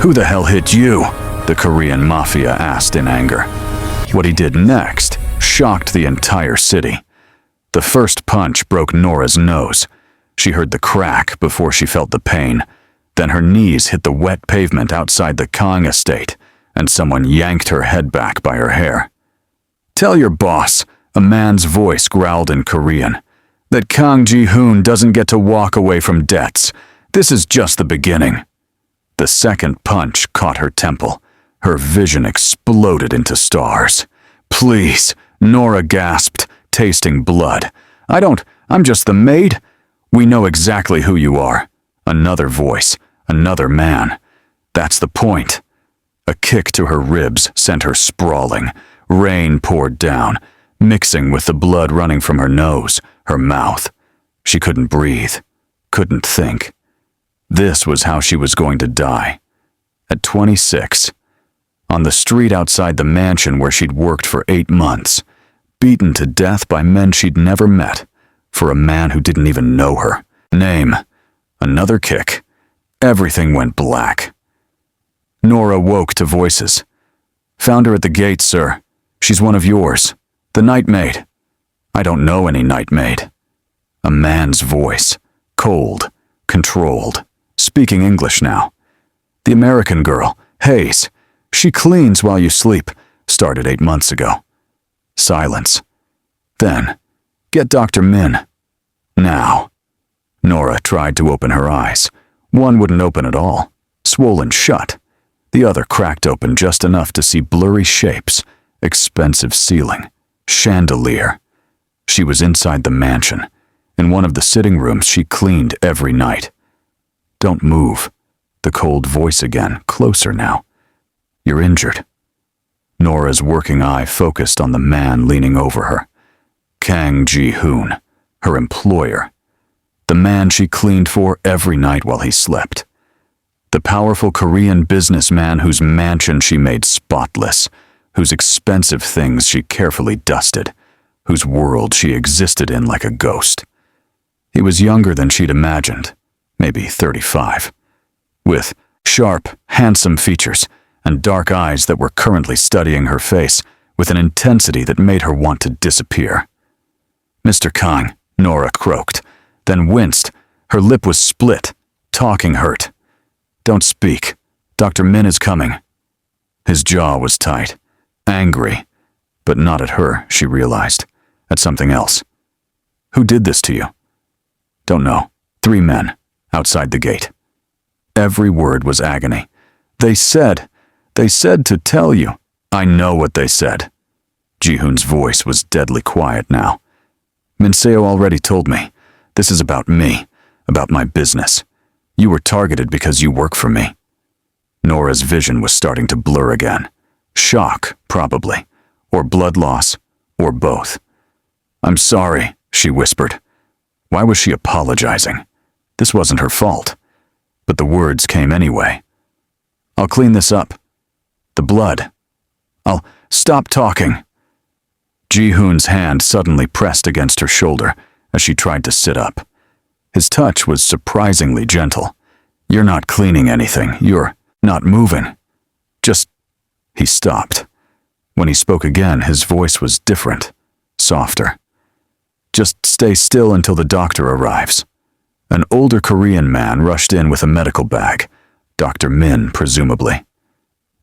"Who the hell hit you?" the Korean Mafia asked in anger. What he did next shocked the entire city. The first punch broke Nora's nose. She heard the crack before she felt the pain. Then her knees hit the wet pavement outside the Kang estate, and someone yanked her head back by her hair. "Tell your boss," a man's voice growled in Korean, "that Kang Ji-hoon doesn't get to walk away from debts. This is just the beginning." The second punch caught her temple. Her vision exploded into stars. "Please," Nora gasped, tasting blood. I'm just the maid." "We know exactly who you are." Another voice, another man. "That's the point." A kick to her ribs sent her sprawling. Rain poured down, mixing with the blood running from her nose, her mouth. She couldn't breathe, couldn't think. This was how she was going to die. At 26, on the street outside the mansion where she'd worked for 8 months, beaten to death by men she'd never met, for a man who didn't even know her. Name. Another kick. Everything went black. Nora woke to voices. "Found her at the gate, sir. She's one of yours. The night maid." "I don't know any night maid." A man's voice, cold, controlled, speaking English now. "The American girl, Hayes. She cleans while you sleep. Started 8 months ago." Silence. Then, "Get Dr. Min. Now." Nora tried to open her eyes. One wouldn't open at all, swollen shut. The other cracked open just enough to see blurry shapes, expensive ceiling, chandelier. She was inside the mansion, in one of the sitting rooms she cleaned every night. "Don't move." The cold voice again, closer now. "You're injured." Nora's working eye focused on the man leaning over her. Kang Ji-hoon, her employer. The man she cleaned for every night while he slept. The powerful Korean businessman whose mansion she made spotless, whose expensive things she carefully dusted, whose world she existed in like a ghost. He was younger than she'd imagined, maybe 35, with sharp, handsome features and dark eyes that were currently studying her face with an intensity that made her want to disappear. "Mr. Kang," Nora croaked, then winced. Her lip was split. Talking hurt. "Don't speak. Dr. Min is coming." His jaw was tight, angry, but not at her, she realized, at something else. "Who did this to you?" "Don't know. 3 men, outside the gate." Every word was agony. They said to tell you." "I know what they said." Ji-hoon's voice was deadly quiet now. "Minseo already told me. This is about me, about my business. You were targeted because you work for me." Nora's vision was starting to blur again. Shock, probably, or blood loss, or both. "I'm sorry," she whispered. Why was she apologizing? This wasn't her fault. But the words came anyway. "I'll clean this up. The blood. I'll stop talking." Ji-hoon's hand suddenly pressed against her shoulder as she tried to sit up. His touch was surprisingly gentle. "You're not cleaning anything. You're not moving. Just..." He stopped. When he spoke again, his voice was different, softer. "Just stay still until the doctor arrives." An older Korean man rushed in with a medical bag. Dr. Min, presumably.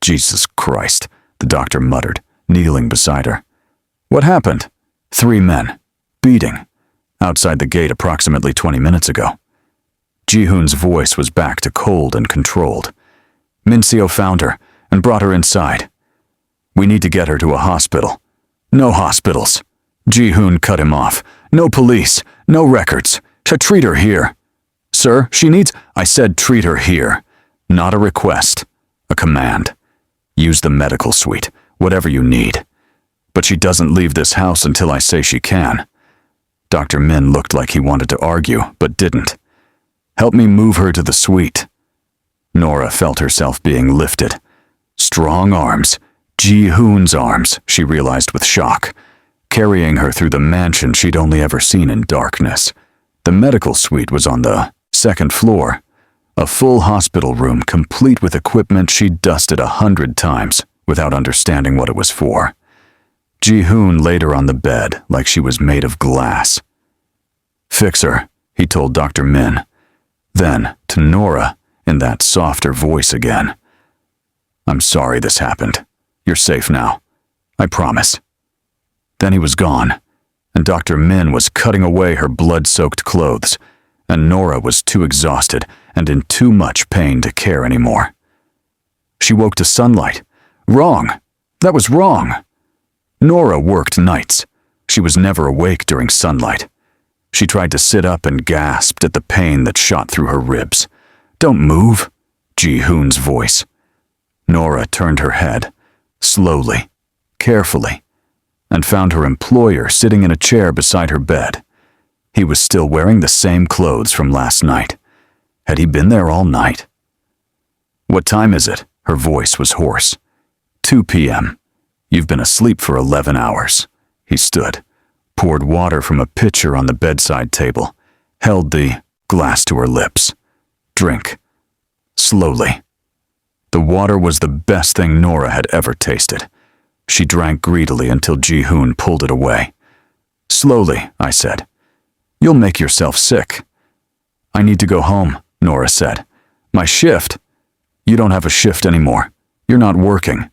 "Jesus Christ," the doctor muttered, kneeling beside her. "What happened?" 3 men. Beating. Outside the gate approximately 20 minutes ago. Ji-hoon's voice was back to cold and controlled. "Minseo found her and brought her inside. We need to get her to a hospital." "No hospitals." Ji-hoon cut him off. "No police. No records. To treat her here." "Sir, she needs..." "I said treat her here. Not a request. A command. Use the medical suite. Whatever you need. But she doesn't leave this house until I say she can." Dr. Min looked like he wanted to argue, but didn't. "Help me move her to the suite." Nora felt herself being lifted. Strong arms. Ji-hoon's arms, she realized with shock, carrying her through the mansion she'd only ever seen in darkness. The medical suite was on the 2nd floor. A full hospital room complete with equipment she'd dusted 100 times without understanding what it was for. Ji-hoon laid her on the bed like she was made of glass. "Fix her," he told Dr. Min. Then, to Nora, in that softer voice again, "I'm sorry this happened. You're safe now. I promise." Then he was gone, and Dr. Min was cutting away her blood-soaked clothes, and Nora was too exhausted and in too much pain to care anymore. She woke to sunlight. Wrong. That was wrong. Nora worked nights. She was never awake during sunlight. She tried to sit up and gasped at the pain that shot through her ribs. "Don't move," Ji-hoon's voice. Nora turned her head, slowly, carefully, and found her employer sitting in a chair beside her bed. He was still wearing the same clothes from last night. Had he been there all night? "What time is it?" Her voice was hoarse. 2 p.m. "You've been asleep for 11 hours. He stood, poured water from a pitcher on the bedside table, held the glass to her lips. "Drink. Slowly." The water was the best thing Nora had ever tasted. She drank greedily until Ji-hoon pulled it away. "Slowly," I said. "You'll make yourself sick." "I need to go home," Nora said. "My shift." "You don't have a shift anymore. You're not working."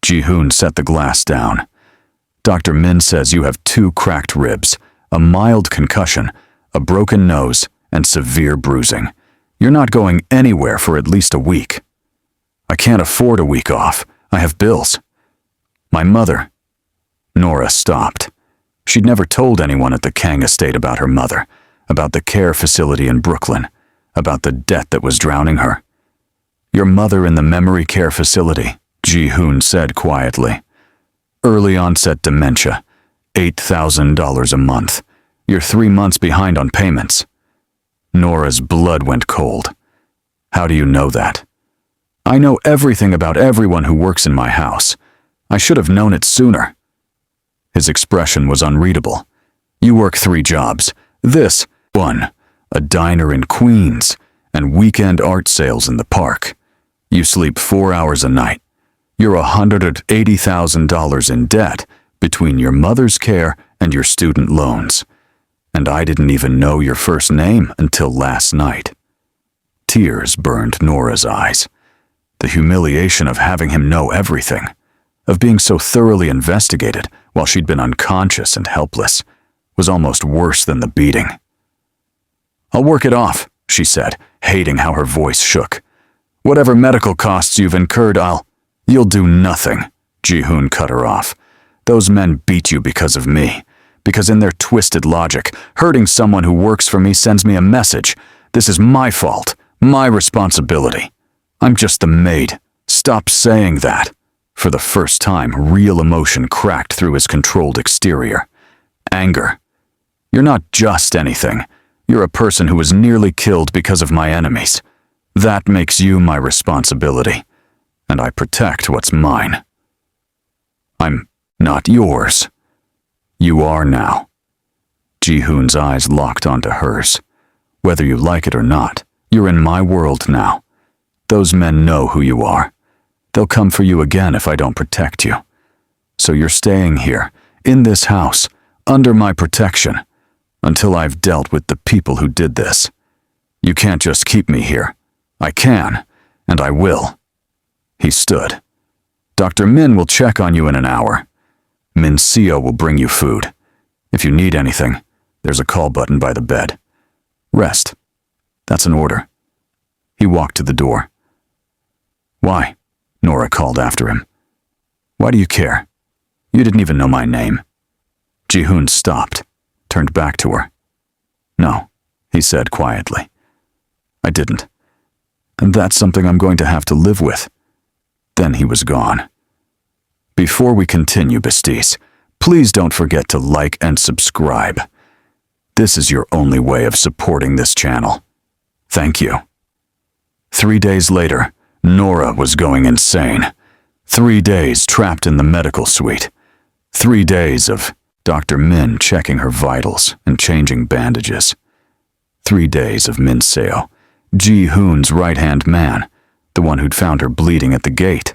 Ji-hoon set the glass down. "Dr. Min says you have 2 cracked ribs, a mild concussion, a broken nose, and severe bruising. You're not going anywhere for at least a week." "I can't afford a week off. I have bills." "My mother." Nora stopped. She'd never told anyone at the Kang estate about her mother, about the care facility in Brooklyn, about the debt that was drowning her. "Your mother in the memory care facility," Ji-hoon said quietly. "Early onset dementia, $8,000 a month. You're 3 months behind on payments." Nora's blood went cold. "How do you know that?" "I know everything about everyone who works in my house. I should have known it sooner." His expression was unreadable. "You work 3 jobs. This, one, a diner in Queens, and weekend art sales in the park. You sleep 4 hours a night. You're $180,000 in debt between your mother's care and your student loans. And I didn't even know your first name until last night." Tears burned Nora's eyes. The humiliation of having him know everything, of being so thoroughly investigated while she'd been unconscious and helpless, was almost worse than the beating. "I'll work it off," she said, hating how her voice shook. "Whatever medical costs you've incurred, You'll do nothing," Ji-hoon cut her off. "Those men beat you because of me. Because in their twisted logic, hurting someone who works for me sends me a message. This is my fault, my responsibility. I'm just the maid. Stop saying that." For the first time, real emotion cracked through his controlled exterior. Anger. "You're not just anything. You're a person who was nearly killed because of my enemies. That makes you my responsibility. And I protect what's mine." "I'm not yours." "You are now." Ji-hoon's eyes locked onto hers. "Whether you like it or not, you're in my world now. Those men know who you are. They'll come for you again if I don't protect you. So you're staying here, in this house, under my protection, until I've dealt with the people who did this. You can't just keep me here. I can, and I will." He stood. "Dr. Min will check on you in an hour. Min Seo will bring you food. If you need anything, there's a call button by the bed. Rest. That's an order." He walked to the door. "Why?" Nora called after him. "Why do you care? You didn't even know my name." Ji-hoon stopped, turned back to her. "No," he said quietly. "I didn't. And that's something I'm going to have to live with." Then he was gone. Before we continue, besties, please don't forget to like and subscribe. This is your only way of supporting this channel. Thank you. 3 days later, Nora was going insane. 3 days trapped in the medical suite. 3 days of Dr. Min checking her vitals and changing bandages. 3 days of Min Seo Ji-hoon's right-hand man, the one who'd found her bleeding at the gate,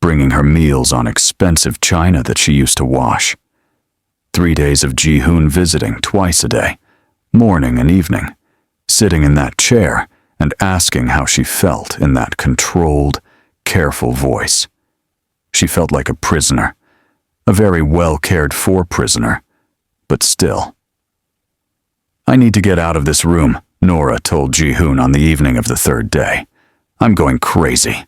bringing her meals on expensive china that she used to wash. 3 days of Ji-hoon visiting twice a day, morning and evening, sitting in that chair and asking how she felt in that controlled, careful voice. She felt like a prisoner, a very well-cared-for prisoner, but still. "I need to get out of this room," Nora told Ji-hoon on the evening of the 3rd day. "I'm going crazy.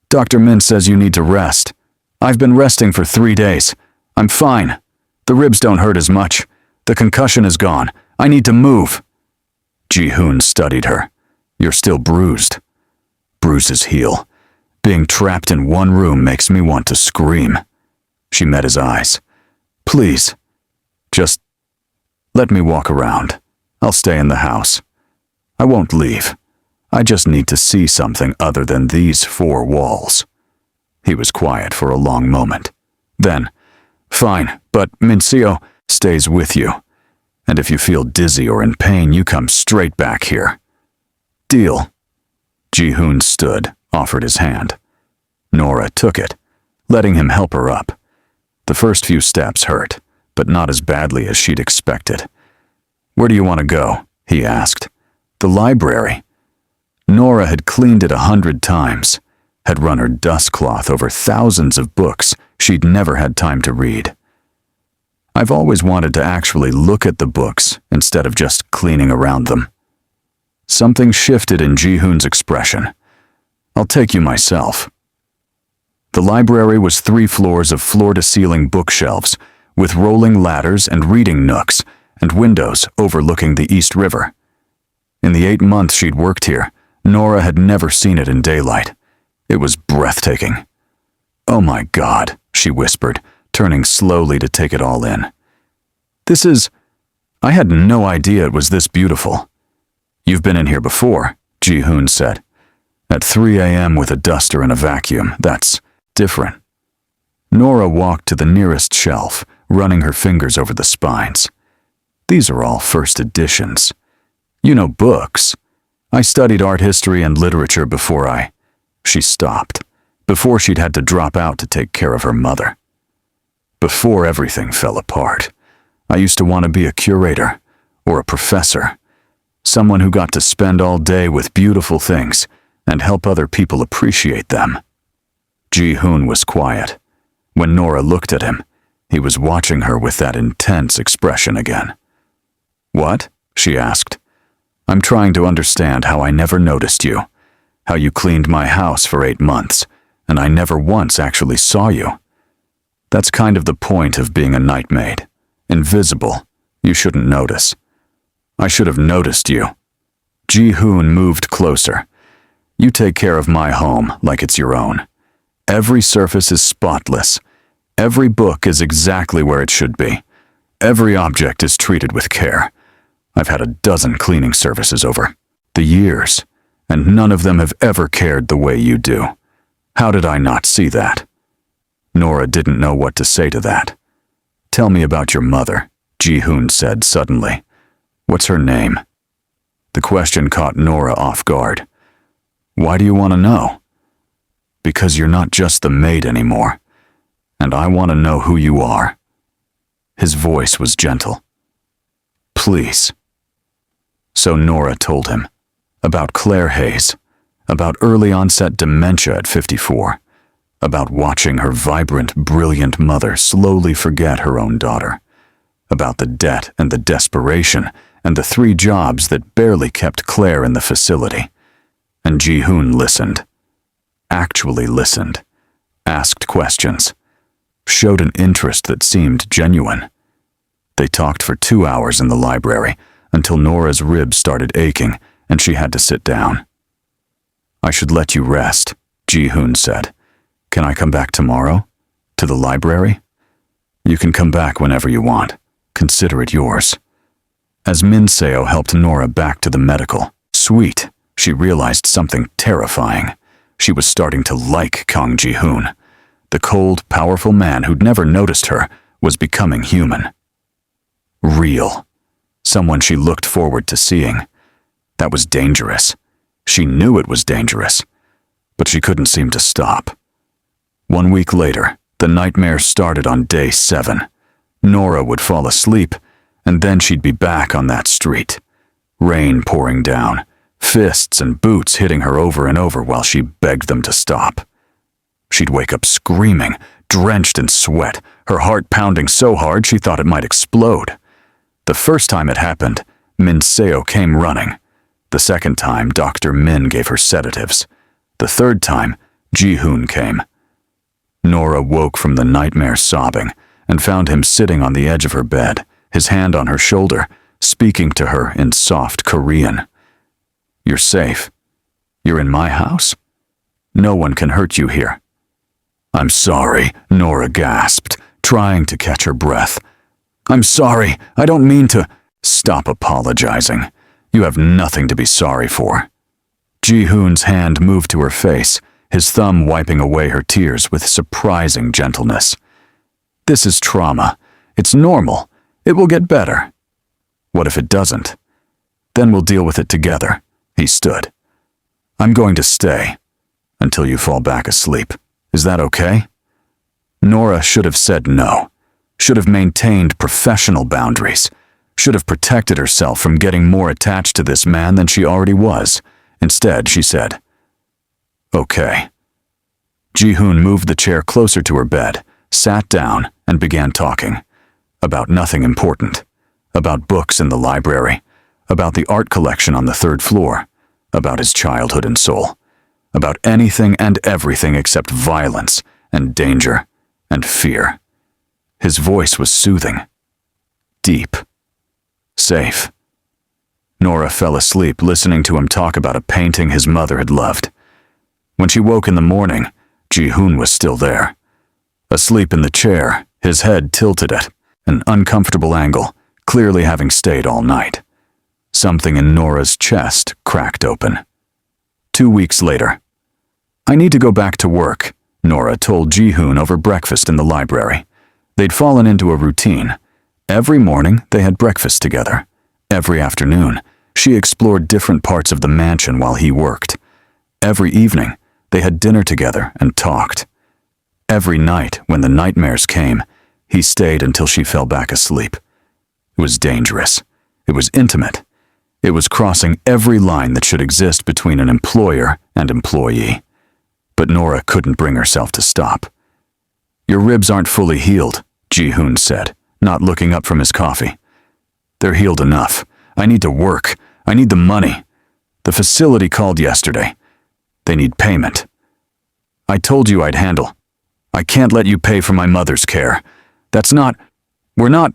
Dr. Min says you need to rest. I've been resting for 3 days. I'm fine. The ribs don't hurt as much. The concussion is gone. I need to move." Ji-hoon studied her. "You're still bruised." "Bruises heal. Being trapped in one room makes me want to scream." She met his eyes. "Please, just let me walk around. I'll stay in the house. I won't leave. I just need to see something other than these 4 walls." He was quiet for a long moment. Then, "Fine, but Minseo stays with you. And if you feel dizzy or in pain, you come straight back here." "Deal." Ji-hoon stood, offered his hand. Nora took it, letting him help her up. The first few steps hurt, but not as badly as she'd expected. "Where do you want to go?" he asked. "The library." Nora had cleaned it 100 times, had run her dust cloth over thousands of books she'd never had time to read. "I've always wanted to actually look at the books instead of just cleaning around them." Something shifted in Ji-hoon's expression. "I'll take you myself." The library was 3 floors of floor-to-ceiling bookshelves, with rolling ladders and reading nooks, and windows overlooking the East River. In the 8 months she'd worked here, Nora had never seen it in daylight. It was breathtaking. "Oh my God," she whispered, turning slowly to take it all in. I had no idea it was this beautiful." "You've been in here before," Ji-hoon said. "At 3 a.m. with a duster and a vacuum, that's different." Nora walked to the nearest shelf, running her fingers over the spines. "These are all first editions. You know books. I studied art history and literature before I—" She stopped, before she'd had to drop out to take care of her mother. "Before everything fell apart, I used to want to be a curator, or a professor, someone who got to spend all day with beautiful things and help other people appreciate them." Ji-hoon was quiet. When Nora looked at him, he was watching her with that intense expression again. "What?" she asked. "I'm trying to understand how I never noticed you, how you cleaned my house for 8 months, and I never once actually saw you. That's kind of the point of being a night maid. Invisible. You shouldn't notice. I should have noticed you." Ji-hoon moved closer. "You take care of my home like it's your own. Every surface is spotless. Every book is exactly where it should be. Every object is treated with care. I've had a dozen cleaning services over the years, and none of them have ever cared the way you do. How did I not see that?" Nora didn't know what to say to that. "Tell me about your mother," Ji-hoon said suddenly. "What's her name?" The question caught Nora off guard. "Why do you want to know?" "Because you're not just the maid anymore, and I want to know who you are." His voice was gentle. "Please." So Nora told him about Claire Hayes, about early-onset dementia at 54, about watching her vibrant, brilliant mother slowly forget her own daughter, about the debt and the desperation and the 3 jobs that barely kept Claire in the facility. And Ji-hoon listened. Actually listened. Asked questions. Showed an interest that seemed genuine. They talked for 2 hours in the library until Nora's ribs started aching and she had to sit down. "I should let you rest," Ji-hoon said. "Can I come back tomorrow? To the library?" "You can come back whenever you want. Consider it yours." As Minseo helped Nora back to the medical suite, she realized something terrifying. She was starting to like Kang Ji-hoon. The cold, powerful man who'd never noticed her was becoming human. Real. Someone she looked forward to seeing. That was dangerous. She knew it was dangerous, but she couldn't seem to stop. 1 week later, the nightmare started on day 7. Nora would fall asleep, and then she'd be back on that street. Rain pouring down, fists and boots hitting her over and over while she begged them to stop. She'd wake up screaming, drenched in sweat, her heart pounding so hard she thought it might explode. The first time it happened, Min Seo came running. The second time, Dr. Min gave her sedatives. The third time, Ji-hoon came. Nora woke from the nightmare sobbing and found him sitting on the edge of her bed, his hand on her shoulder, speaking to her in soft Korean. "You're safe. You're in my house. No one can hurt you here." "I'm sorry," Nora gasped, trying to catch her breath. "I'm sorry. I don't mean to—" "Stop apologizing. You have nothing to be sorry for." Ji-hoon's hand moved to her face, his thumb wiping away her tears with surprising gentleness. "This is trauma. It's normal. It will get better." "What if it doesn't?" "Then we'll deal with it together." He stood. "I'm going to stay until you fall back asleep. Is that okay?" Nora should have said no, should have maintained professional boundaries, should have protected herself from getting more attached to this man than she already was. Instead, she said, "Okay." Ji-hoon moved the chair closer to her bed, sat down, and began talking. About nothing important. About books in the library. About the art collection on the 3rd floor. About his childhood and soul. About anything and everything except violence and danger and fear. His voice was soothing. Deep. Safe. Nora fell asleep listening to him talk about a painting his mother had loved. When she woke in the morning, Ji-hoon was still there. Asleep in the chair, his head tilted at an uncomfortable angle, clearly having stayed all night. Something in Nora's chest cracked open. 2 weeks later. "I need to go back to work," Nora told Ji-hoon over breakfast in the library. They'd fallen into a routine. Every morning, they had breakfast together. Every afternoon, she explored different parts of the mansion while he worked. Every evening, they had dinner together and talked. Every night, when the nightmares came, he stayed until she fell back asleep. It was dangerous. It was intimate. It was crossing every line that should exist between an employer and employee. But Nora couldn't bring herself to stop. "Your ribs aren't fully healed," Ji-hoon said, not looking up from his coffee. "They're healed enough. I need to work. I need the money. The facility called yesterday. They need payment. I told you I'd handle. I can't let you pay for my mother's care. That's not— We're not—"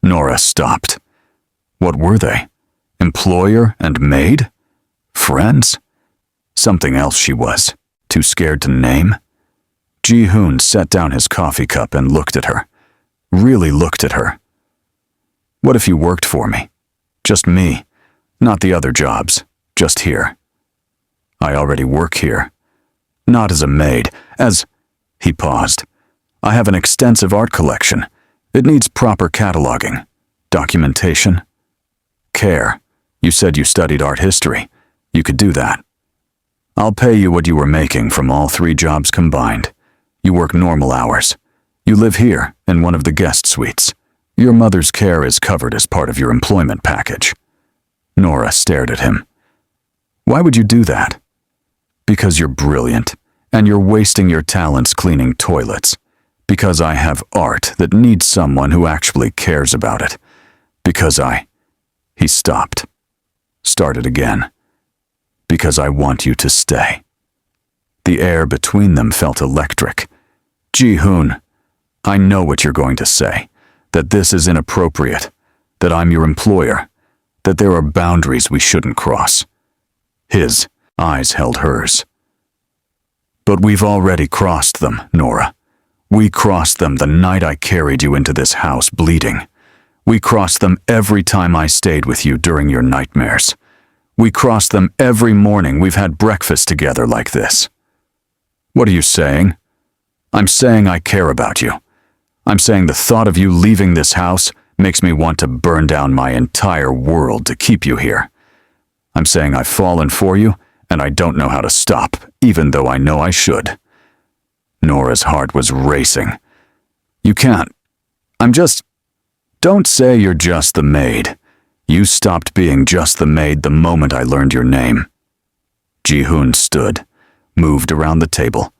Nora stopped. What were they? Employer and maid? Friends? Something else she was, too scared to name? Ji-hoon set down his coffee cup and looked at her. Really looked at her. "What if you worked for me? Just me. Not the other jobs. Just here." "I already work here. Not as a maid, as—" He paused. "I have an extensive art collection. It needs proper cataloging. Documentation. Care. You said you studied art history. You could do that. I'll pay you what you were making from all 3 jobs combined. You work normal hours. You live here, in one of the guest suites. Your mother's care is covered as part of your employment package." Nora stared at him. "Why would you do that?" "Because you're brilliant, and you're wasting your talents cleaning toilets. Because I have art that needs someone who actually cares about it. Because I—" He stopped. Started again. "Because I want you to stay." The air between them felt electric. "Ji-hoon, I know what you're going to say. That this is inappropriate. That I'm your employer. That there are boundaries we shouldn't cross." His eyes held hers. "But we've already crossed them, Nora. We crossed them the night I carried you into this house bleeding. We crossed them every time I stayed with you during your nightmares. We crossed them every morning we've had breakfast together like this." "What are you saying?" "I'm saying I care about you. I'm saying the thought of you leaving this house makes me want to burn down my entire world to keep you here. I'm saying I've fallen for you, and I don't know how to stop, even though I know I should. Nora's heart was racing. You can't. Don't say you're just the maid. You stopped being just the maid the moment I learned your name. Ji-hoon stood, moved around the table,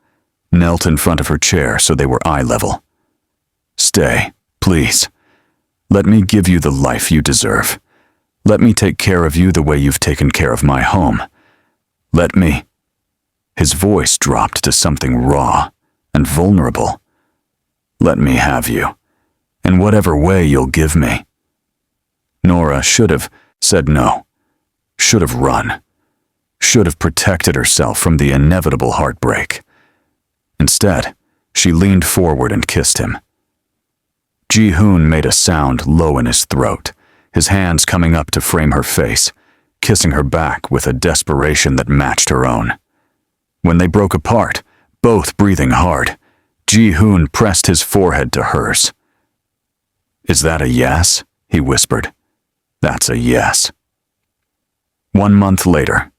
knelt in front of her chair so they were eye level. Stay, please. Let me give you the life you deserve. Let me take care of you the way you've taken care of my home. Let me. His voice dropped to something raw and vulnerable. Let me have you, in whatever way you'll give me. Nora should have said no, should have run, should have protected herself from the inevitable heartbreak. Instead, she leaned forward and kissed him. Ji-hoon made a sound low in his throat, his hands coming up to frame her face, kissing her back with a desperation that matched her own. When they broke apart, both breathing hard, Ji-hoon pressed his forehead to hers. Is that a yes? He whispered. That's a yes. 1 month later.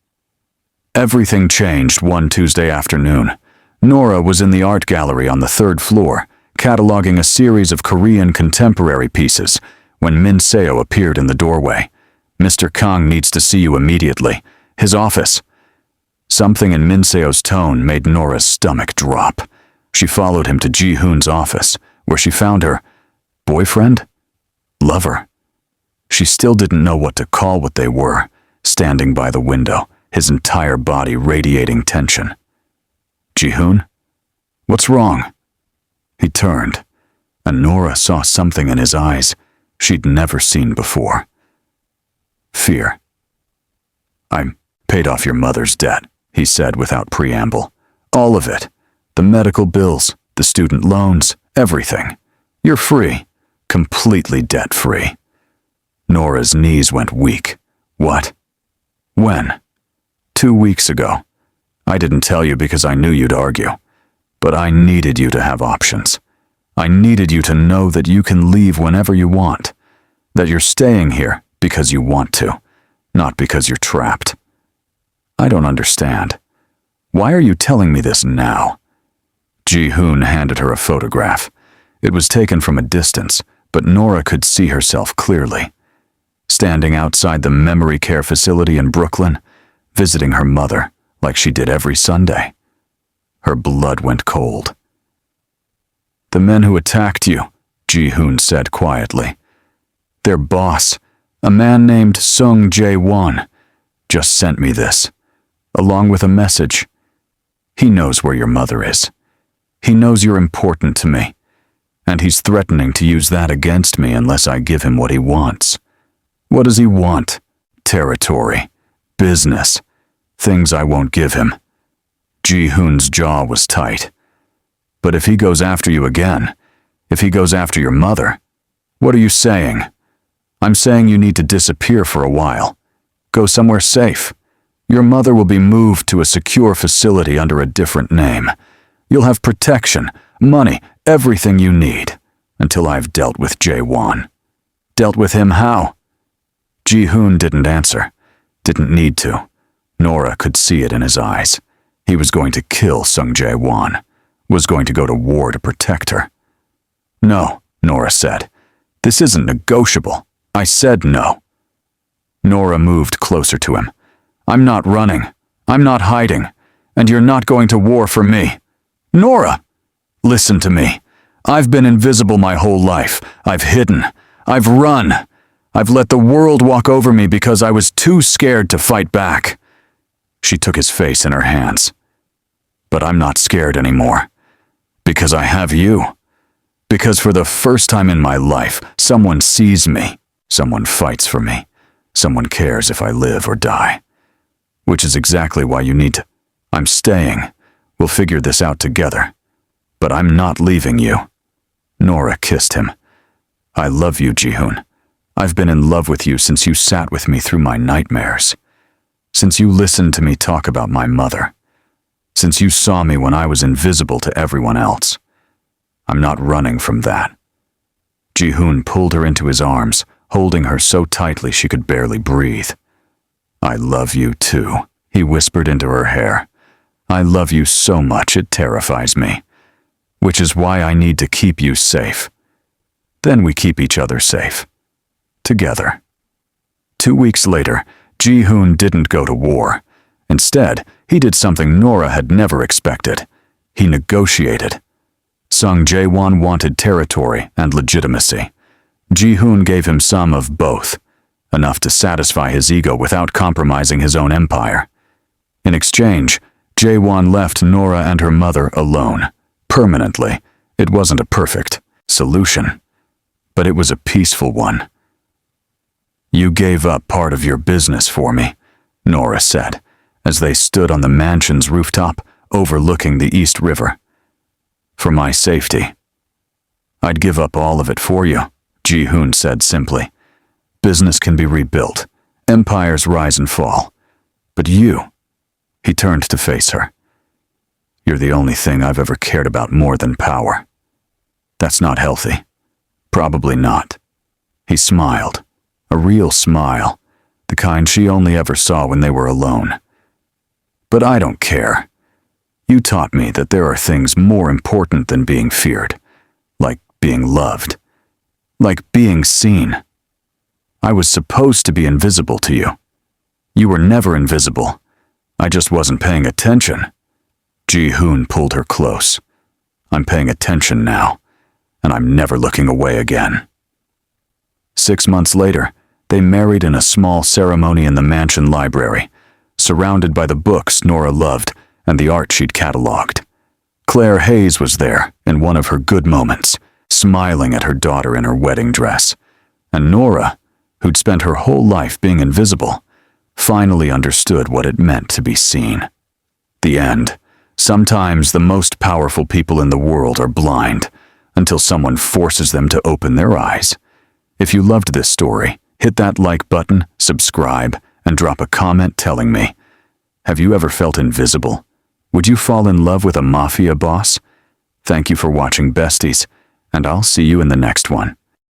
Everything changed one Tuesday afternoon. Nora was in the art gallery on the 3rd floor, cataloging a series of Korean contemporary pieces, when Min Seo appeared in the doorway. Mr. Kang needs to see you immediately. His office. Something in Min Seo's tone made Nora's stomach drop. She followed him to Ji-hoon's office, where she found her boyfriend? Lover? She still didn't know what to call what they were, standing by the window, his entire body radiating tension. Ji-hoon? What's wrong? He turned, and Nora saw something in his eyes she'd never seen before. Fear. I paid off your mother's debt, he said without preamble. All of it. The medical bills, the student loans, everything. You're free. Completely debt-free. Nora's knees went weak. What? When? 2 weeks ago. I didn't tell you because I knew you'd argue. But I needed you to have options. I needed you to know that you can leave whenever you want. That you're staying here because you want to, not because you're trapped. I don't understand. Why are you telling me this now? Ji-hoon handed her a photograph. It was taken from a distance, but Nora could see herself clearly. Standing outside the memory care facility in Brooklyn, visiting her mother like she did every Sunday. Her blood went cold. The men who attacked you, Ji-hoon said quietly. Their boss, a man named Sung Jae-won, just sent me this, along with a message. He knows where your mother is. He knows you're important to me, and he's threatening to use that against me unless I give him what he wants. What does he want? Territory, business, things I won't give him. Ji-hoon's jaw was tight. But if he goes after you again, if he goes after your mother, what are you saying? I'm saying you need to disappear for a while. Go somewhere safe. Your mother will be moved to a secure facility under a different name. You'll have protection, money, everything you need, until I've dealt with Jae-won. Dealt with him how? Ji-hoon didn't answer. Didn't need to. Nora could see it in his eyes. He was going to kill Sung Jae-won. Was going to go to war to protect her. No, Nora said. This isn't negotiable. I said no. Nora moved closer to him. I'm not running. I'm not hiding. And you're not going to war for me. Nora! Listen to me. I've been invisible my whole life. I've hidden. I've run. I've let the world walk over me because I was too scared to fight back. She took his face in her hands. But I'm not scared anymore. Because I have you. Because for the first time in my life, someone sees me. Someone fights for me. Someone cares if I live or die. Which is exactly why you need to. I'm staying. We'll figure this out together. But I'm not leaving you. Nora kissed him. I love you, Ji-hoon. I've been in love with you since you sat with me through my nightmares. Since you listened to me talk about my mother. Since you saw me when I was invisible to everyone else. I'm not running from that. Ji-hoon pulled her into his arms, holding her so tightly she could barely breathe. I love you too, he whispered into her hair. I love you so much it terrifies me. Which is why I need to keep you safe. Then we keep each other safe. Together. 2 weeks later, Ji-hoon didn't go to war. Instead, he did something Nora had never expected. He negotiated. Sung Jae-won wanted territory and legitimacy. Ji-hoon gave him some of both, enough to satisfy his ego without compromising his own empire. In exchange, Jae-won left Nora and her mother alone. Permanently. It wasn't a perfect solution, but it was a peaceful one. You gave up part of your business for me, Nora said, as they stood on the mansion's rooftop overlooking the East River. For my safety. I'd give up all of it for you, Ji-hoon said simply. Business can be rebuilt. Empires rise and fall. But you, he turned to face her. You're the only thing I've ever cared about more than power. That's not healthy. Probably not. He smiled. A real smile. The kind she only ever saw when they were alone. But I don't care. You taught me that there are things more important than being feared. Like being loved. Like being seen. I was supposed to be invisible to you. You were never invisible. I just wasn't paying attention. Ji-hoon pulled her close. I'm paying attention now, and I'm never looking away again. 6 months later, they married in a small ceremony in the mansion library, surrounded by the books Nora loved and the art she'd cataloged. Claire Hayes was there in one of her good moments, smiling at her daughter in her wedding dress. And Nora, who'd spent her whole life being invisible, finally understood what it meant to be seen. The end. Sometimes the most powerful people in the world are blind until someone forces them to open their eyes. If you loved this story, hit that like button, subscribe, and drop a comment telling me, have you ever felt invisible? Would you fall in love with a mafia boss? Thank you for watching, besties, and I'll see you in the next one.